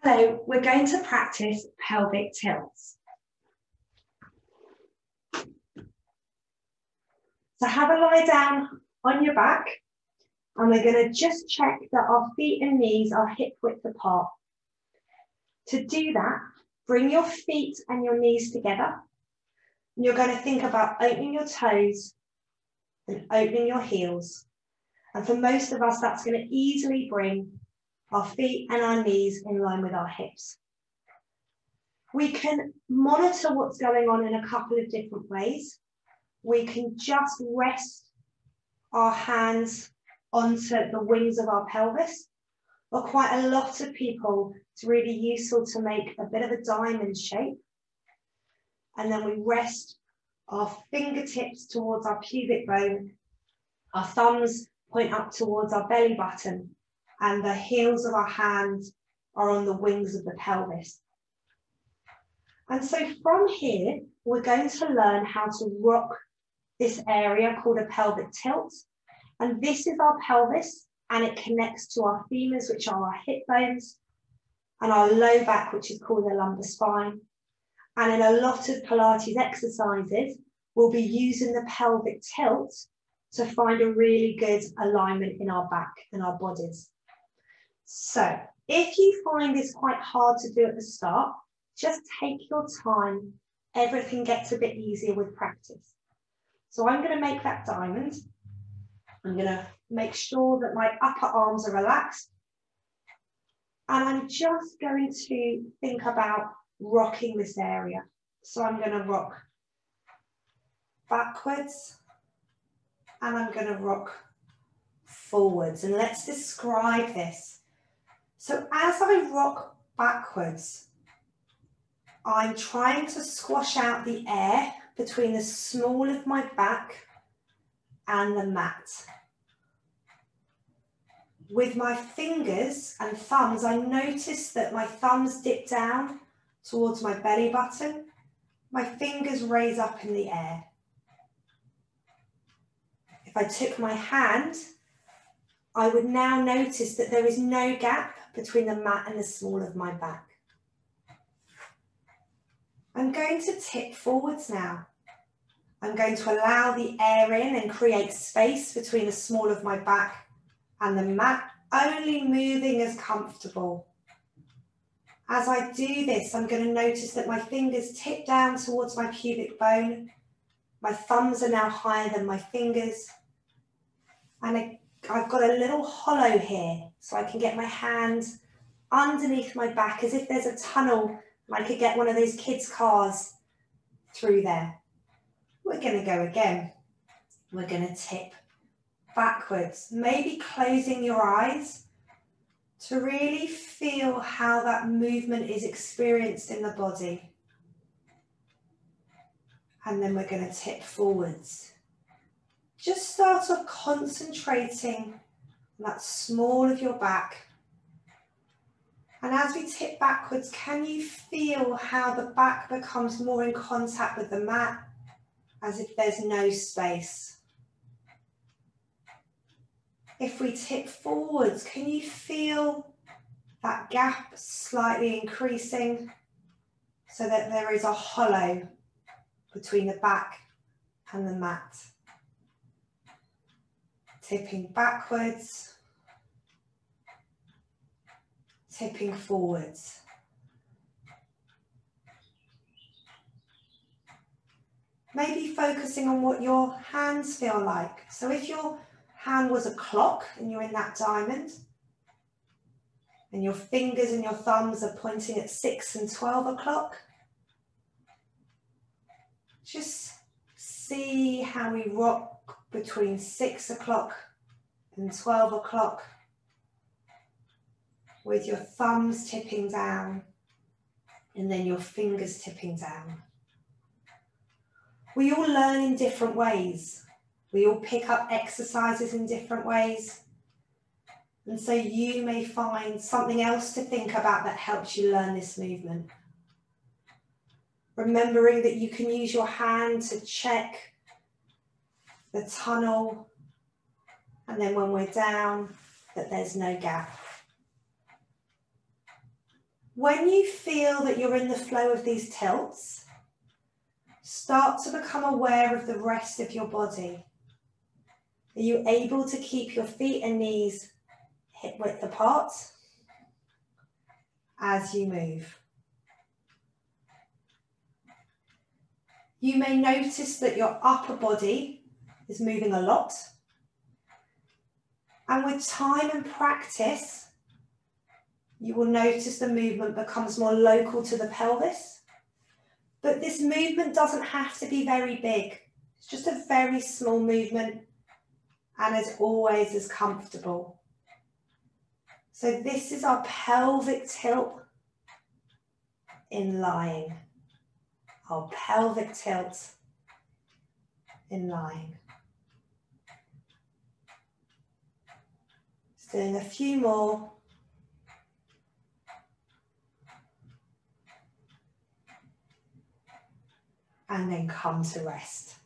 So we're going to practice pelvic tilts. So have a lie down on your back, and we're going to just check that our feet and knees are hip width apart. To do that, bring your feet and your knees together. And you're going to think about opening your toes and opening your heels. And for most of us, that's going to easily bring our feet and our knees in line with our hips. We can monitor what's going on in a couple of different ways. We can just rest our hands onto the wings of our pelvis. For quite a lot of people, it's really useful to make a bit of a diamond shape. And then we rest our fingertips towards our pubic bone. Our thumbs point up towards our belly button, and the heels of our hands are on the wings of the pelvis. And so from here, we're going to learn how to rock this area called a pelvic tilt. And this is our pelvis, and it connects to our femurs, which are our hip bones, and our low back, which is called the lumbar spine. And in a lot of Pilates exercises, we'll be using the pelvic tilt to find a really good alignment in our back and our bodies. So if you find this quite hard to do at the start, just take your time. Everything gets a bit easier with practice. So I'm going to make that diamond. I'm going to make sure that my upper arms are relaxed. And I'm just going to think about rocking this area. So I'm going to rock backwards, and I'm going to rock forwards. And let's describe this. So as I rock backwards, I'm trying to squash out the air between the small of my back and the mat. With my fingers and thumbs, I notice that my thumbs dip down towards my belly button. My fingers raise up in the air. If I took my hand, I would now notice that there is no gap between the mat and the small of my back. I'm going to tip forwards now. I'm going to allow the air in and create space between the small of my back and the mat, only moving as comfortable. As I do this, I'm going to notice that my fingers tip down towards my pubic bone. My thumbs are now higher than my fingers. And I've got a little hollow here, so I can get my hands underneath my back as if there's a tunnel and I could get one of those kids' cars through there. We're going to go again. We're going to tip backwards, maybe closing your eyes to really feel how that movement is experienced in the body. And then we're going to tip forwards. Just start off concentrating on that small of your back. And as we tip backwards, can you feel how the back becomes more in contact with the mat, as if there's no space? If we tip forwards, can you feel that gap slightly increasing so that there is a hollow between the back and the mat? Tipping backwards, tipping forwards. Maybe focusing on what your hands feel like. So if your hand was a clock and you're in that diamond, and your fingers and your thumbs are pointing at 6 and 12 o'clock, just see how we rock between 6 o'clock and 12 o'clock with your thumbs tipping down and then your fingers tipping down. We all learn in different ways. We all pick up exercises in different ways. And so you may find something else to think about that helps you learn this movement. Remembering that you can use your hand to check the tunnel, and then when we're down, that there's no gap. When you feel that you're in the flow of these tilts, start to become aware of the rest of your body. Are you able to keep your feet and knees hip width apart as you move? You may notice that your upper body is moving a lot. And with time and practice, you will notice the movement becomes more local to the pelvis. But this movement doesn't have to be very big. It's just a very small movement, and as always is comfortable. So this is our pelvic tilt in lying. Our pelvic tilt in lying. Just doing a few more. And then come to rest.